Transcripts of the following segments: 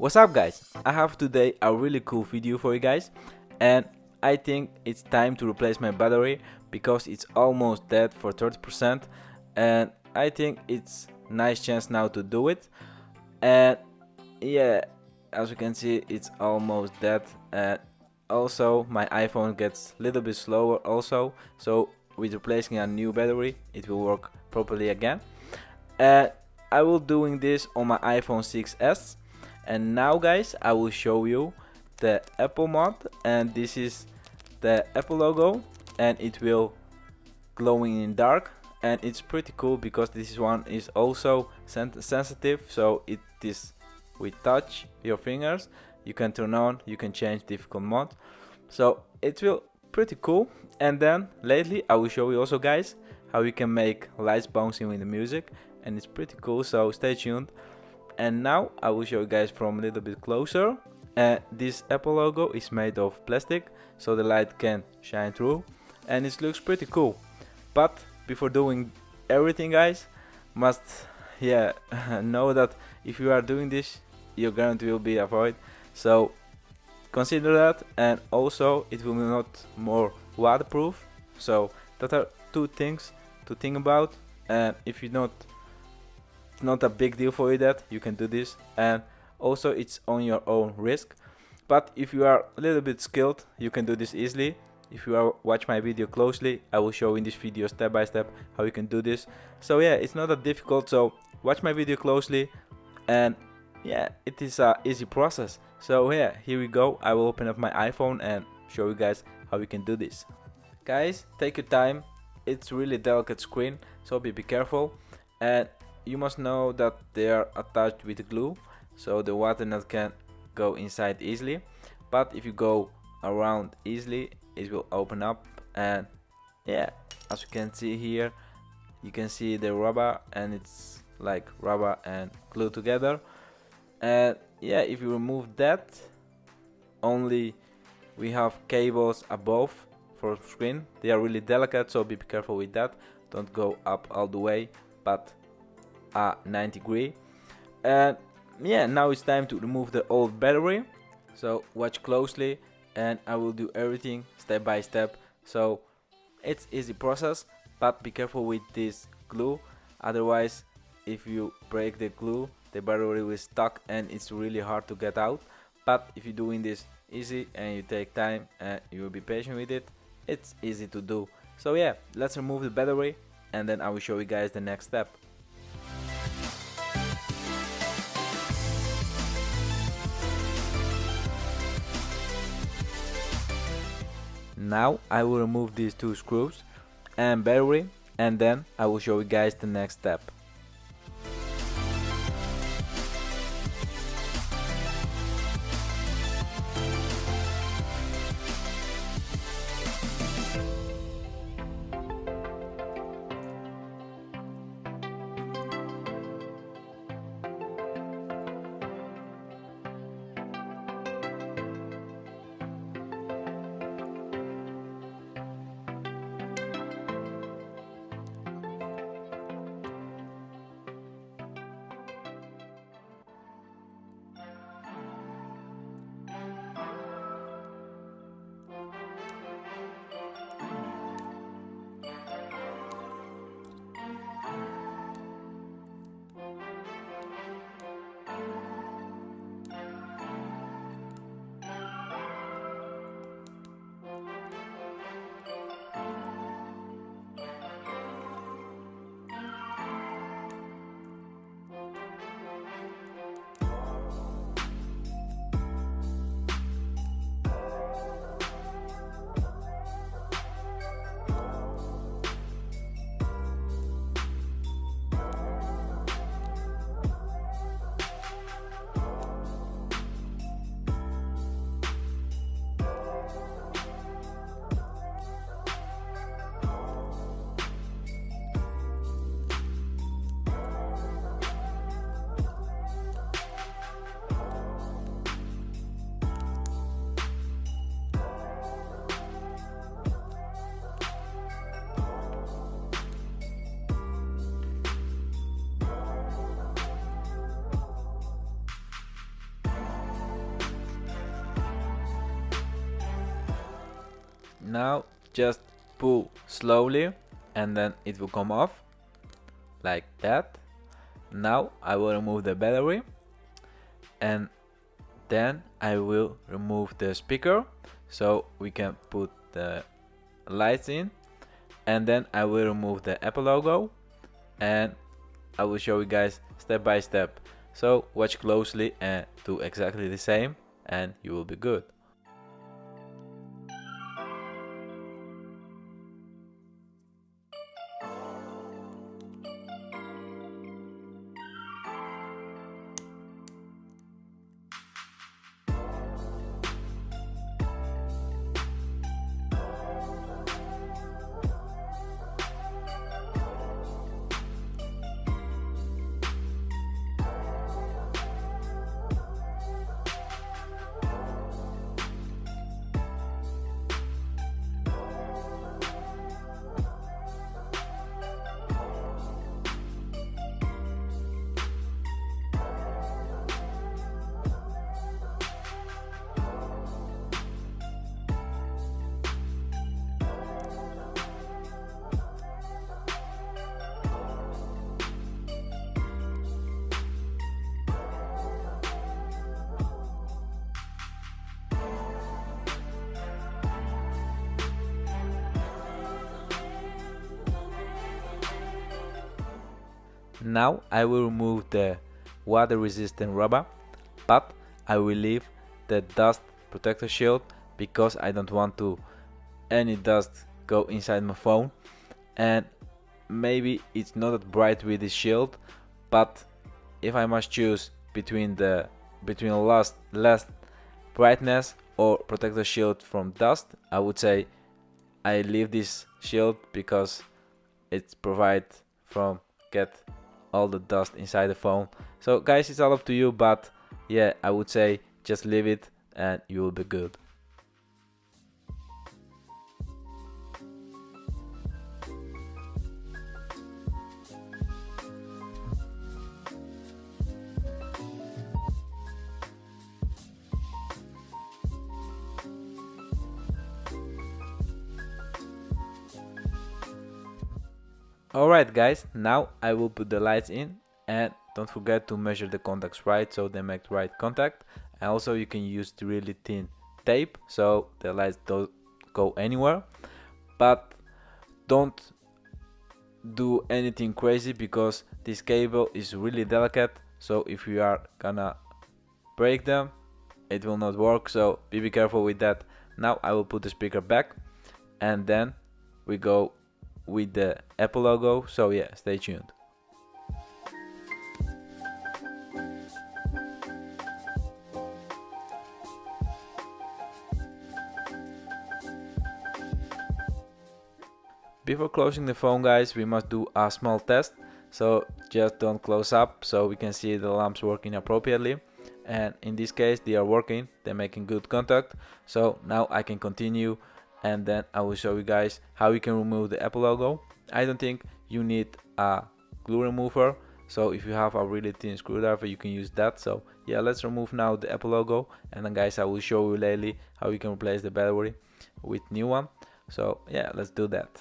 What's up guys? I have today a really cool video for you guys, and I think it's time to replace my battery because it's almost dead for 30%, and I think it's nice chance now to do it. And yeah, as you can see, it's almost dead, and also my iPhone gets a little bit slower also, so with replacing a new battery it will work properly again. And I will doing this on my iPhone 6s. And now guys, I will show you the Apple mod, and this is the Apple logo, and it will glowing in dark, and it's pretty cool because this one is also sensitive, so it is with touch your fingers, you can turn on, you can change difficult mode, so it will pretty cool. And then lately I will show you also guys how you can make lights bouncing with the music, and it's pretty cool, so stay tuned. And now I will show you guys from a little bit closer. This Apple logo is made of plastic, so the light can shine through, and it looks pretty cool. But before doing everything guys, must know that if you are doing this, your guarantee will be avoid, so consider that. And also it will be not more waterproof, so that are two things to think about. And if you not a big deal for you that you can do this, and also it's on your own risk. But if you are a little bit skilled, you can do this easily. If you are watch my video closely, I will show in this video step by step how you can do this. So yeah, it's not that difficult, so watch my video closely, and yeah, it is a easy process. So yeah, here we go. I will open up my iPhone and show you guys how you can do this. Guys, take your time, it's really delicate screen, so be careful. And you must know that they are attached with glue, so the water not can go inside easily. But if you go around easily, it will open up. And yeah, as you can see here, you can see the rubber, and it's like rubber and glue together. And yeah, if you remove that, only we have cables above for screen. They are really delicate, so be careful with that. Don't go up all the way, but 90 degree. And yeah, now it's time to remove the old battery, so watch closely, and I will do everything step by step, so it's easy process. But be careful with this glue, otherwise if you break the glue, the battery will stuck and it's really hard to get out. But if you're doing this easy and you take time and you will be patient with it, it's easy to do. So yeah, let's remove the battery, and then I will show you guys the next step. Now I will remove these two screws and battery, and then I will show you guys the next step. Now just pull slowly and then it will come off like that. Now I will remove the battery and then I will remove the speaker so we can put the lights in, and then I will remove the Apple logo and I will show you guys step by step. So watch closely and do exactly the same and you will be good. Now I will remove the water resistant rubber, but I will leave the dust protector shield because I don't want to any dust go inside my phone. And maybe it's not that bright with this shield, but if I must choose between less brightness or protector shield from dust, I would say I leave this shield because it provides from get all the dust inside the phone. So guys, it's all up to you, but yeah, I would say just leave it and you will be good. Alright guys, now I will put the lights in, and don't forget to measure the contacts right so they make the right contact. And also you can use the really thin tape so the lights don't go anywhere, but don't do anything crazy because this cable is really delicate, so if you are gonna break them it will not work, so be careful with that. Now I will put the speaker back and then we go with the Apple logo, so yeah, stay tuned. Before closing the phone guys, we must do a small test, so just don't close up so we can see the lamps working appropriately. And in this case they are working, they're making good contact, so now I can continue and then I will show you guys how you can remove the Apple logo. I don't think you need a glue remover, so if you have a really thin screwdriver you can use that. So yeah, let's remove now the Apple logo, and then guys I will show you later how you can replace the battery with new one. So yeah, let's do that.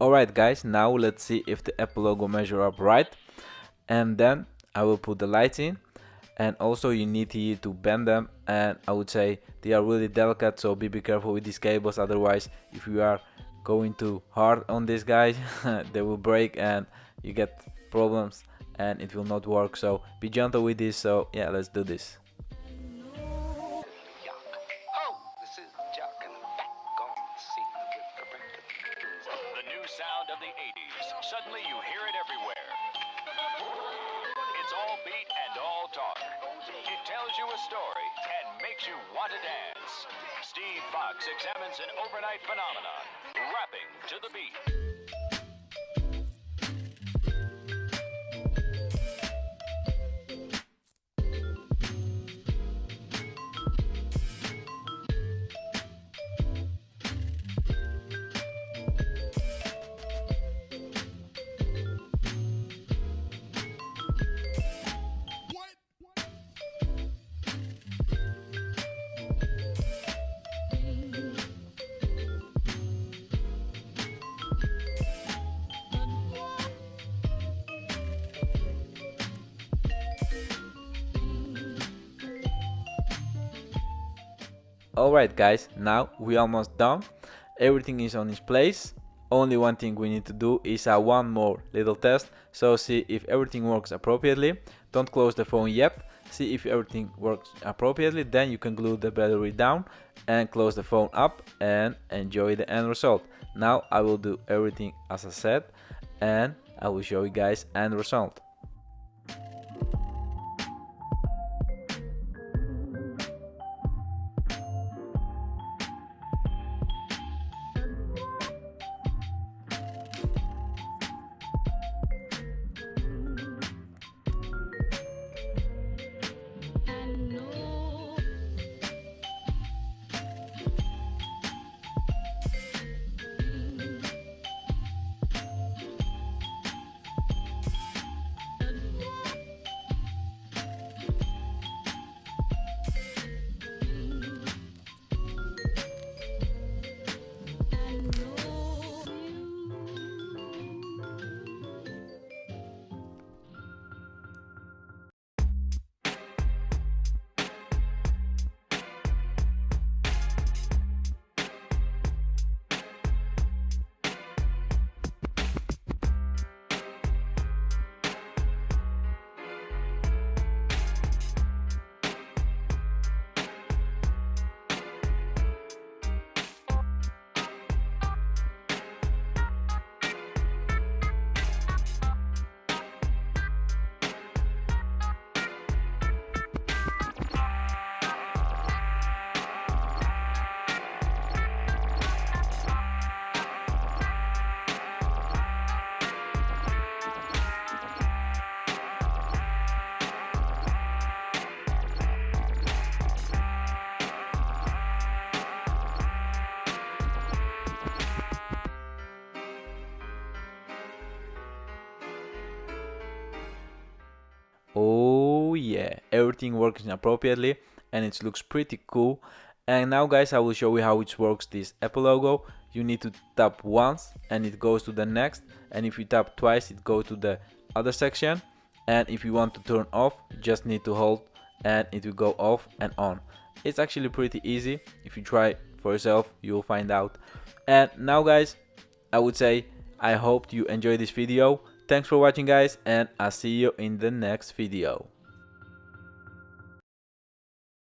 Alright guys, now let's see if the Apple logo measure up right, and then I will put the lights in. And also you need here to bend them, and I would say they are really delicate, so be careful with these cables, otherwise if you are going too hard on this guys they will break and you get problems and it will not work, so be gentle with this. So yeah, let's do this. The new sound of the 80s. Suddenly you hear it everywhere. It's all beat and all talk. It tells you a story and makes you want to dance. Steve Fox examines an overnight phenomenon, rapping to the beat. Alright guys, now we almost done. Everything is on its place. Only one thing we need to do is one more little test. So see if everything works appropriately. Don't close the phone yet. See if everything works appropriately, then you can glue the battery down and close the phone up and enjoy the end result. Now I will do everything as I said and I will show you guys end result. Oh yeah, everything works appropriately and it looks pretty cool. And now guys, I will show you how it works this Apple logo. You need to tap once and it goes to the next, and if you tap twice it goes to the other section, and if you want to turn off you just need to hold and it will go off and on. It's actually pretty easy. If you try for yourself you will find out. And now guys, I would say I hope you enjoyed this video. Thanks for watching guys, and I'll see you in the next video.